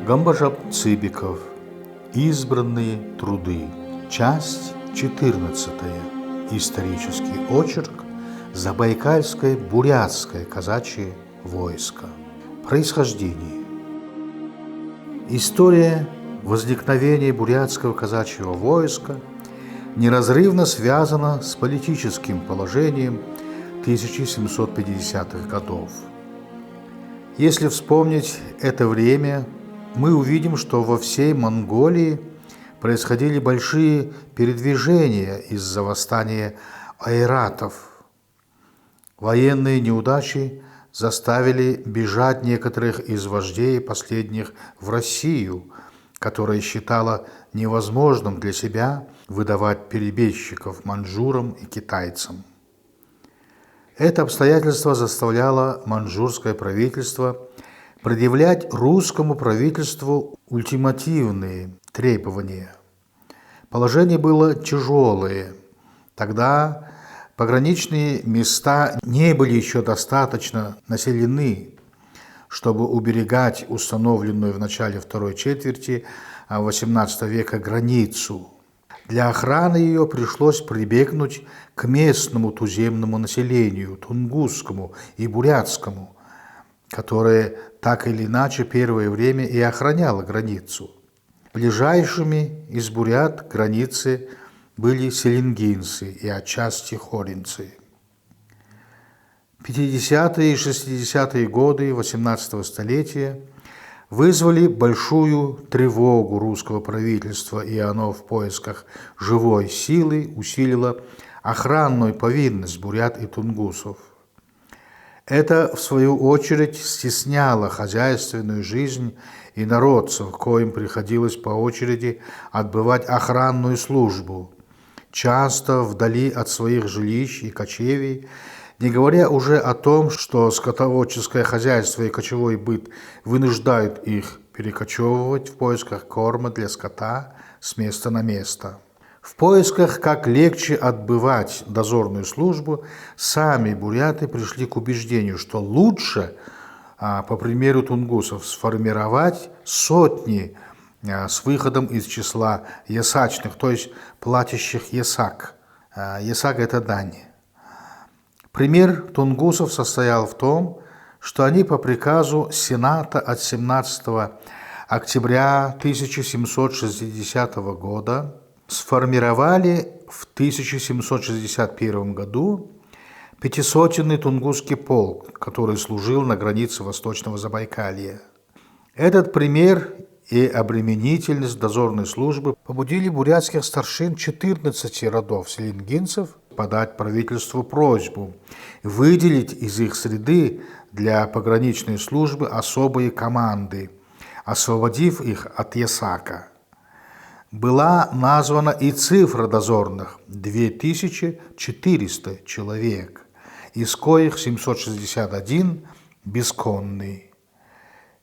Гамбажап Цыбиков. Избранные труды. Часть 14. Исторический очерк. Забайкальское бурятское казачье войско. Происхождение. История возникновения бурятского казачьего войска неразрывно связана с политическим положением 1750-х годов. Если вспомнить это время, мы увидим, что во всей Монголии происходили большие передвижения из-за восстания ойратов. Военные неудачи заставили бежать некоторых из вождей последних в Россию, которая считала невозможным для себя выдавать перебежчиков маньчжурам и китайцам. Это обстоятельство заставляло маньчжурское правительство предъявлять русскому правительству ультимативные требования. Положение было тяжелое. Тогда пограничные места не были еще достаточно населены, чтобы уберегать установленную в начале второй четверти XVIII века границу. Для охраны ее пришлось прибегнуть к местному туземному населению, тунгусскому и бурятскому, которое так или иначе первое время и охраняло границу. Ближайшими из бурят к границе были селенгинцы и отчасти хоринцы. 50-е и 60-е годы XVIII столетия вызвали большую тревогу русского правительства, и оно в поисках живой силы усилило охранную повинность бурят и тунгусов. Это, в свою очередь, стесняло хозяйственную жизнь инородцев, коим приходилось по очереди отбывать охранную службу, часто вдали от своих жилищ и кочевий, не говоря уже о том, что скотоводческое хозяйство и кочевой быт вынуждают их перекочевывать в поисках корма для скота с места на место. В поисках, как легче отбывать дозорную службу, сами буряты пришли к убеждению, что лучше, по примеру тунгусов, сформировать сотни с выходом из числа ясачных, то есть платящих ясак. Ясак – это дань. Пример тунгусов состоял в том, что они по приказу Сената от 17 октября 1760 года сформировали в 1761 году 500-ный тунгусский полк, который служил на границе Восточного Забайкалья. Этот пример и обременительность дозорной службы побудили бурятских старшин 14 родов селенгинцев подать правительству просьбу выделить из их среды для пограничной службы особые команды, освободив их от ясака. Была названа и цифра дозорных – 2400 человек, из коих 761 – бесконные.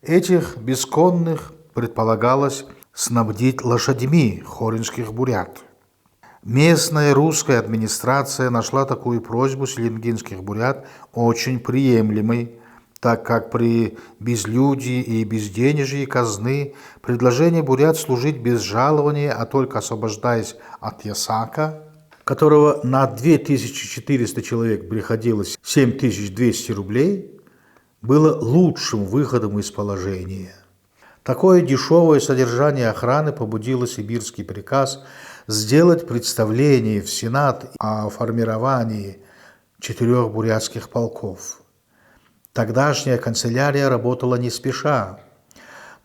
Этих бесконных предполагалось снабдить лошадьми хоринских бурят. Местная русская администрация нашла такую просьбу селенгинских бурят очень приемлемой, так как при безлюдии и безденежье казны предложение бурят служить без жалования, а только освобождаясь от ясака, которого на 2400 человек приходилось 7200 рублей, было лучшим выходом из положения. Такое дешевое содержание охраны побудило сибирский приказ сделать представление в Сенат о формировании 4 бурятских полков. Тогдашняя канцелярия работала не спеша.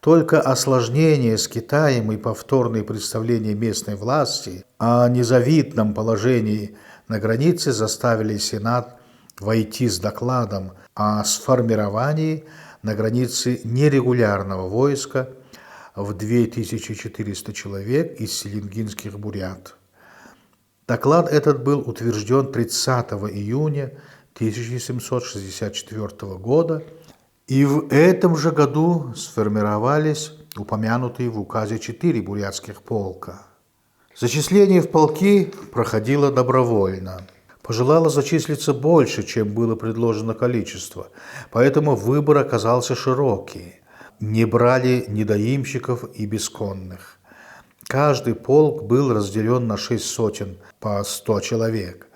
Только осложнение с Китаем и повторные представления местной власти о незавидном положении на границе заставили Сенат войти с докладом о сформировании на границе нерегулярного войска в 2400 человек из селенгинских бурят. Доклад этот был утвержден 30 июня 1764 года, и в этом же году сформировались упомянутые в указе 4 бурятских полка. Зачисление в полки проходило добровольно. Пожелало зачислиться больше, чем было предложено количество, поэтому выбор оказался широкий. не брали недоимщиков и бесконных. Каждый полк был разделен на 6 сотен по 100 человек.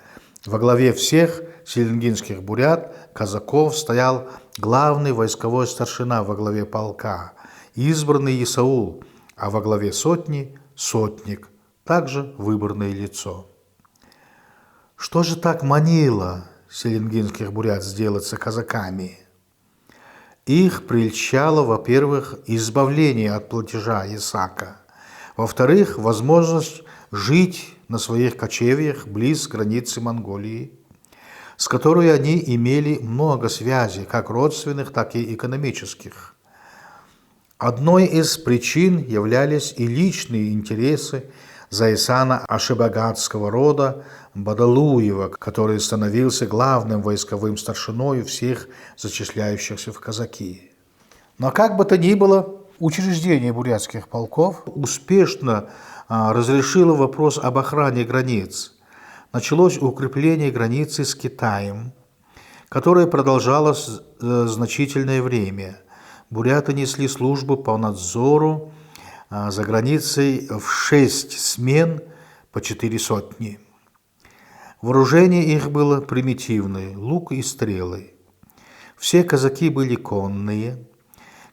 Во главе всех селенгинских бурят, казаков, стоял главный войсковой старшина во главе полка, избранный Исаул, а во главе сотни – сотник, также выборное лицо. Что же так манило селенгинских бурят сделаться казаками? Их прельщало, во-первых, избавление от платежа ясака, во-вторых, возможность жить на своих кочевьях близ границы Монголии, с которой они имели много связей, как родственных, так и экономических. Одной из причин являлись и личные интересы Зайсана Ашибагатского рода Бадалуева, который становился главным войсковым старшиной всех зачисляющихся в казаки. Но как бы то ни было, учреждение бурятских полков успешно разрешило вопрос об охране границ. Началось укрепление границы с Китаем, которое продолжалось значительное время. Буряты несли службу по надзору за границей в 6 смен по 4 сотни. Вооружение их было примитивное – лук и стрелы. Все казаки были конные,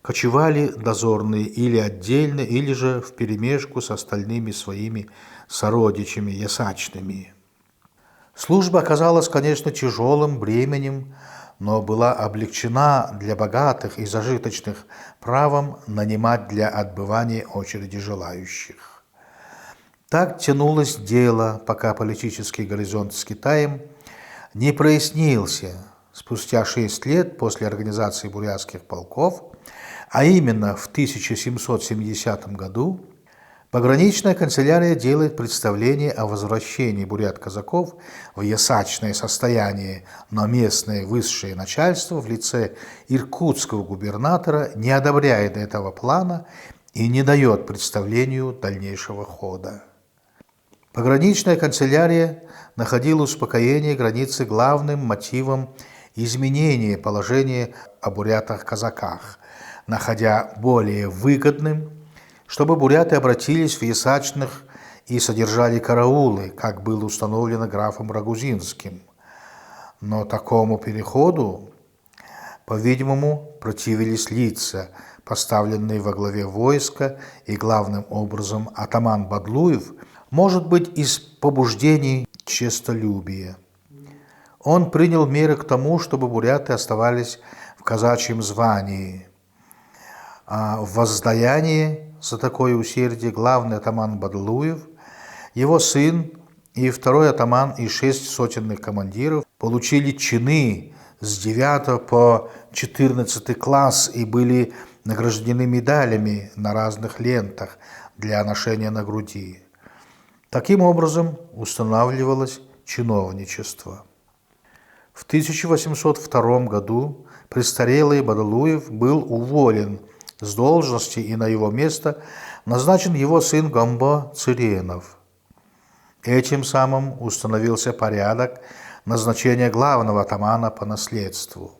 кочевали дозорные или отдельно, или же вперемешку с остальными своими сородичами ясачными. Служба оказалась, конечно, тяжелым бременем, но была облегчена для богатых и зажиточных правом нанимать для отбывания очереди желающих. Так тянулось дело, пока политический горизонт с Китаем не прояснился спустя 6 лет после организации бурятских полков, а именно в 1770 году пограничная канцелярия делает представление о возвращении бурят-казаков в ясачное состояние, но местное высшее начальство в лице иркутского губернатора не одобряет этого плана и не дает представлению дальнейшего хода. Пограничная канцелярия находила успокоение границы главным мотивом изменения положения о бурятах-казаках, находя более выгодным, чтобы буряты обратились в ясачных и содержали караулы, как было установлено графом Рагузинским. Но такому переходу, по-видимому, противились лица, поставленные во главе войска, и главным образом атаман Бадлуев, может быть, из побуждений честолюбия. Он принял меры к тому, чтобы буряты оставались в казачьем звании. А в воздаянии за такое усердие главный атаман Бадлуев, его сын и второй атаман и 6 сотенных командиров получили чины с 9 по 14 класс и были награждены медалями на разных лентах для ношения на груди. Таким образом устанавливалось чиновничество. В 1802 году престарелый Бадлуев был уволен с должности, и на его место назначен его сын Гамбо Циренов. Этим самым установился порядок назначения главного атамана по наследству.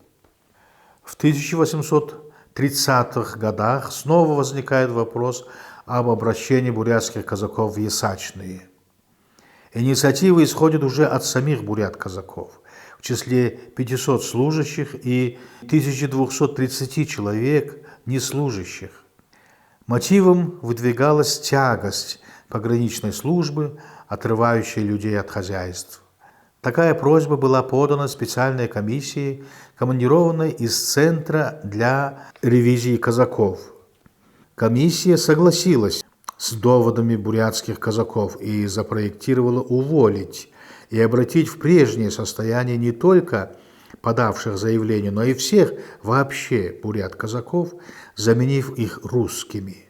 В 1830-х годах снова возникает вопрос об обращении бурятских казаков в ясачные. Инициатива исходит уже от самих бурят-казаков, в числе 500 служащих и 1230 человек неслужащих. Мотивом выдвигалась тягость пограничной службы, отрывающей людей от хозяйств. Такая просьба была подана специальной комиссией, командированной из Центра для ревизии казаков. Комиссия согласилась с доводами бурятских казаков и запроектировала уволить и обратить в прежнее состояние не только подавших заявление, но и всех вообще бурят-казаков, заменив их русскими.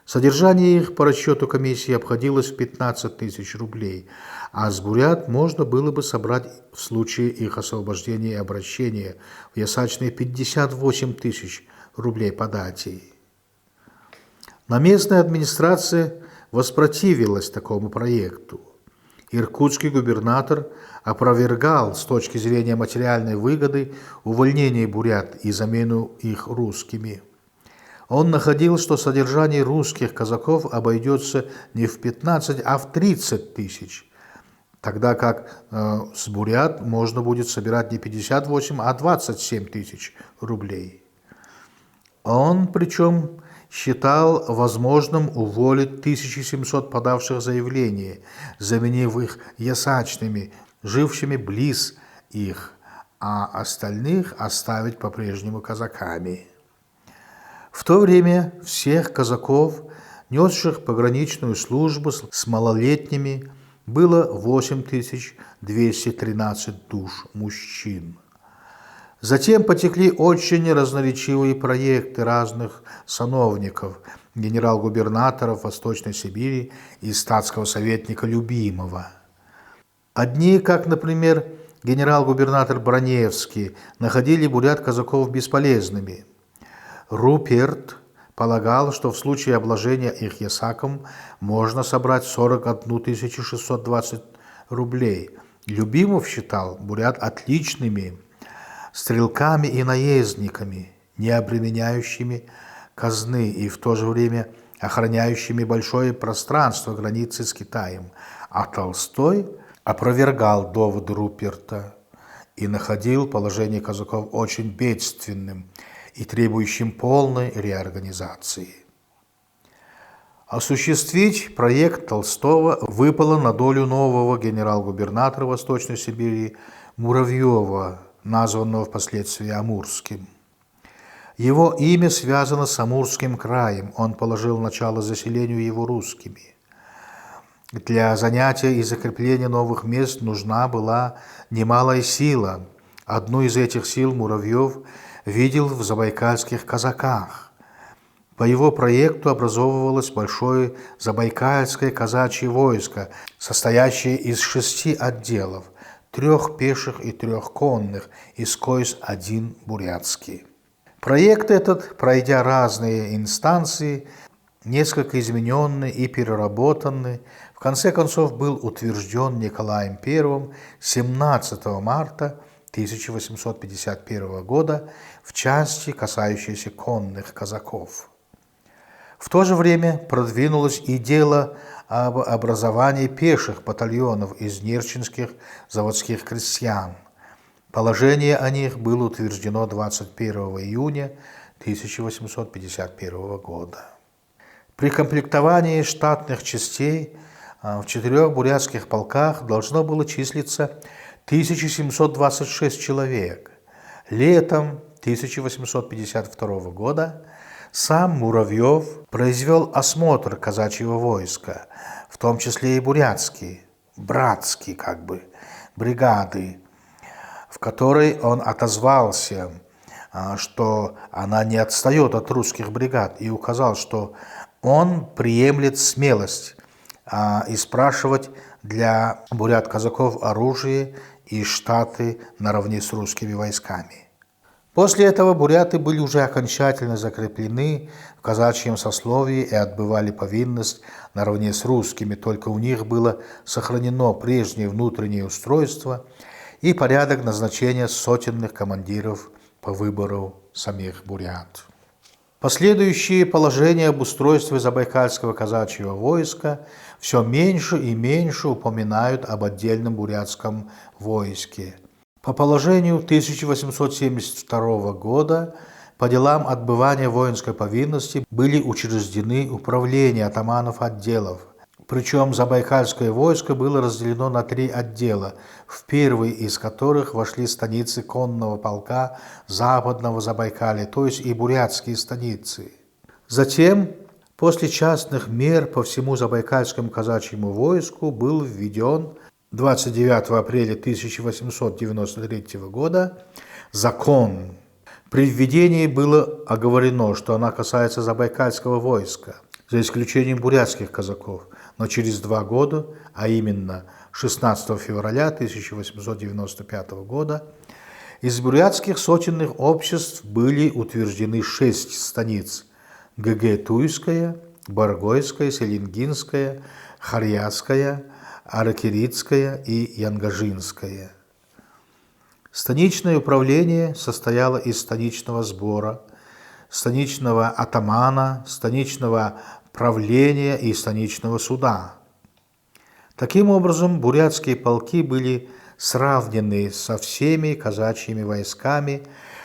Содержание их по расчету комиссии обходилось в 15 тысяч рублей, а с бурят можно было бы собрать в случае их освобождения и обращения в ясачные 58 тысяч рублей по дате. Но местная администрация воспротивилась такому проекту. Иркутский губернатор опровергал с точки зрения материальной выгоды увольнение бурят и замену их русскими. Он находил, что содержание русских казаков обойдется не в 15, а в 30 тысяч, тогда как с бурят можно будет собирать не 58, а 27 тысяч рублей. Он, причем, считал возможным уволить 1700 подавших заявление, заменив их ясачными, жившими близ их, а остальных оставить по-прежнему казаками. В то время всех казаков, несших пограничную службу с малолетними, было 8213 душ мужчин. Затем потекли очень разноречивые проекты разных сановников, генерал-губернаторов Восточной Сибири и статского советника Любимого. Одни, как, например, генерал-губернатор Броневский, находили бурят казаков бесполезными. Руперт полагал, что в случае обложения их ясаком можно собрать 41 620 рублей. Любимов считал бурят отличными стрелками и наездниками, не обременяющими казны и в то же время охраняющими большое пространство границы с Китаем. А Толстой опровергал доводы Руперта и находил положение казаков очень бедственным и требующим полной реорганизации. Осуществить проект Толстого выпало на долю нового генерал-губернатора Восточной Сибири Муравьева, названного впоследствии Амурским. Его имя связано с Амурским краем, он положил начало заселению его русскими. Для занятия и закрепления новых мест нужна была немалая сила. Одну из этих сил Муравьев видел в забайкальских казаках. По его проекту образовывалось большое забайкальское казачье войско, состоящее из 6 отделов, 3 пеших и 3 конных, из коих 1 бурятский. Проект этот, пройдя разные инстанции, несколько измененный и переработанный, в конце концов был утвержден Николаем I 17 марта 1851 года в части, касающейся конных казаков. В то же время продвинулось и дело об образовании пеших батальонов из нерчинских заводских крестьян. Положение о них было утверждено 21 июня 1851 года. При комплектовании штатных частей в 4 бурятских полках должно было числиться 1726 человек. Летом 1852 года сам Муравьев произвел осмотр казачьего войска, в том числе и бурятские, братские бригады, в которой он отозвался, что она не отстает от русских бригад, и указал, что он приемлет смелость и спрашивать для бурят-казаков оружие и штаты наравне с русскими войсками. После этого буряты были уже окончательно закреплены в казачьем сословии и отбывали повинность наравне с русскими, только у них было сохранено прежнее внутреннее устройство и порядок назначения сотенных командиров по выбору самих бурят. Последующие положения об устройстве забайкальского казачьего войска все меньше и меньше упоминают об отдельном бурятском войске. По положению 1872 года по делам отбывания воинской повинности были учреждены управления атаманов отделов. Причем забайкальское войско было разделено на 3 отдела, в первый из которых вошли станицы конного полка Западного Забайкалья, то есть и бурятские станицы. Затем, после частных мер по всему забайкальскому казачьему войску был введен 29 апреля 1893 года закон. При введении было оговорено, что она касается забайкальского войска, за исключением бурятских казаков, но через 2 года, а именно 16 февраля 1895 года, из бурятских сотенных обществ были утверждены 6 станиц – Гг-Туйская, Баргойская, Селингинская, Харьяцкая, Аракирицкая и Янгажинская. Станичное управление состояло из станичного сбора, станичного атамана, станичного правления и станичного суда. Таким образом, бурятские полки были сравнены со всеми казачьими войсками,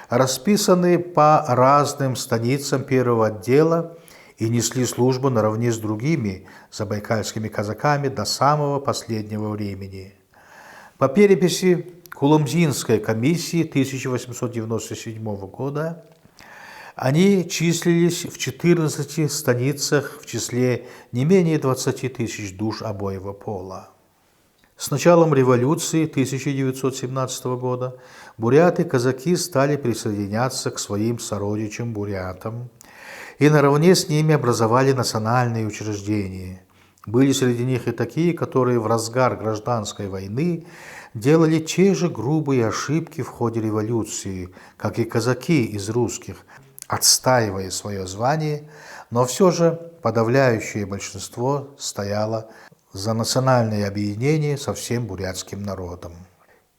расписаны по разным станицам первого отдела и несли службу наравне с другими забайкальскими казаками до самого последнего времени. По переписи Куломзинской комиссии 1897 года они числились в 14 станицах в числе не менее 20 тысяч душ обоего пола. С началом революции 1917 года буряты-казаки стали присоединяться к своим сородичам-бурятам и наравне с ними образовали национальные учреждения. Были среди них и такие, которые в разгар гражданской войны делали те же грубые ошибки в ходе революции, как и казаки из русских, отстаивая свое звание, но все же подавляющее большинство стояло за национальное объединение со всем бурятским народом.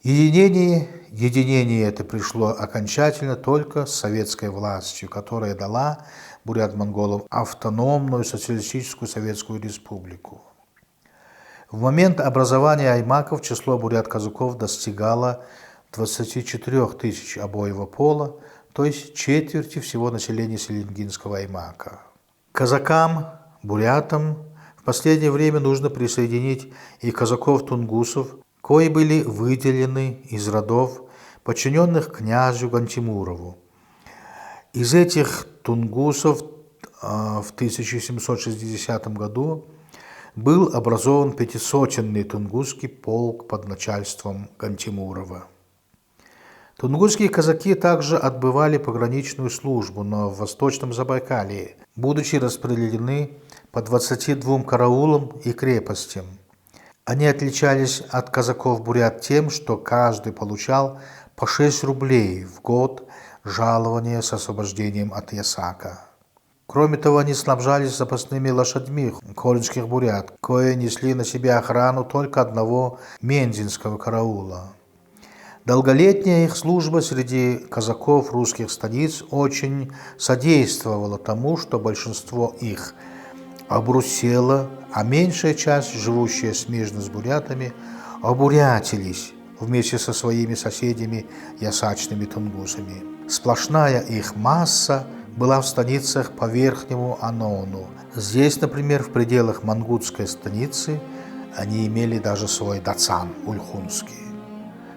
Единение это пришло окончательно только с советской властью, которая дала бурят-монголам автономную социалистическую советскую республику. В момент образования аймаков число бурят-казаков достигало 24 тысяч обоего пола, то есть четверти всего населения Селенгинского аймака. К казакам, бурятам в последнее время нужно присоединить и казаков-тунгусов, кои были выделены из родов, подчиненных князю Гантимурову. Из этих тунгусов в 1760 году был образован 500-ный тунгусский полк под начальством Гантимурова. Тунгусские казаки также отбывали пограничную службу, но в Восточном Забайкалье, будучи распределены по 22 караулам и крепостям. Они отличались от казаков-бурят тем, что каждый получал по 6 рублей в год жалования с освобождением от ясака. Кроме того, они снабжались запасными лошадьми колинских бурят, кои несли на себе охрану только одного Мензинского караула. Долголетняя их служба среди казаков русских станиц очень содействовала тому, что большинство их обрусело, а меньшая часть, живущая смежно с бурятами, обурятились вместе со своими соседями ясачными тунгусами. Сплошная их масса была в станицах по Верхнему Анону. Здесь, например, в пределах Мангутской станицы, они имели даже свой дацан ульхунский.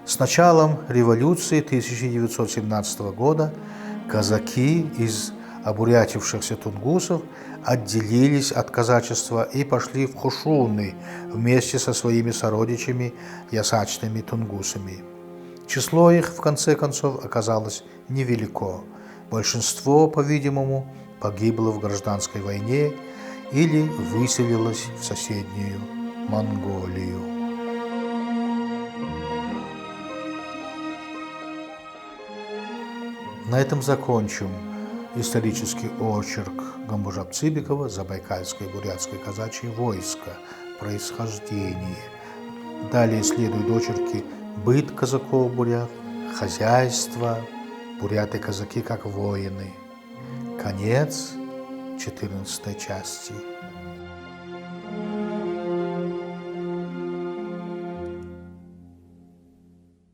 С началом революции 1917 года казаки из обурятившихся тунгусов отделились от казачества и пошли в Хушуны вместе со своими сородичами ясачными тунгусами. Число их, в конце концов, оказалось невелико. Большинство, по-видимому, погибло в гражданской войне или выселилось в соседнюю Монголию. На этом закончим исторический очерк Гамбужап-Цибикова «Забайкальское бурятское казачье войско. Происхождение». Далее следуют очерки «Быт казаков-бурят», «Хозяйство», «Буряты-казаки как воины». Конец 14 части.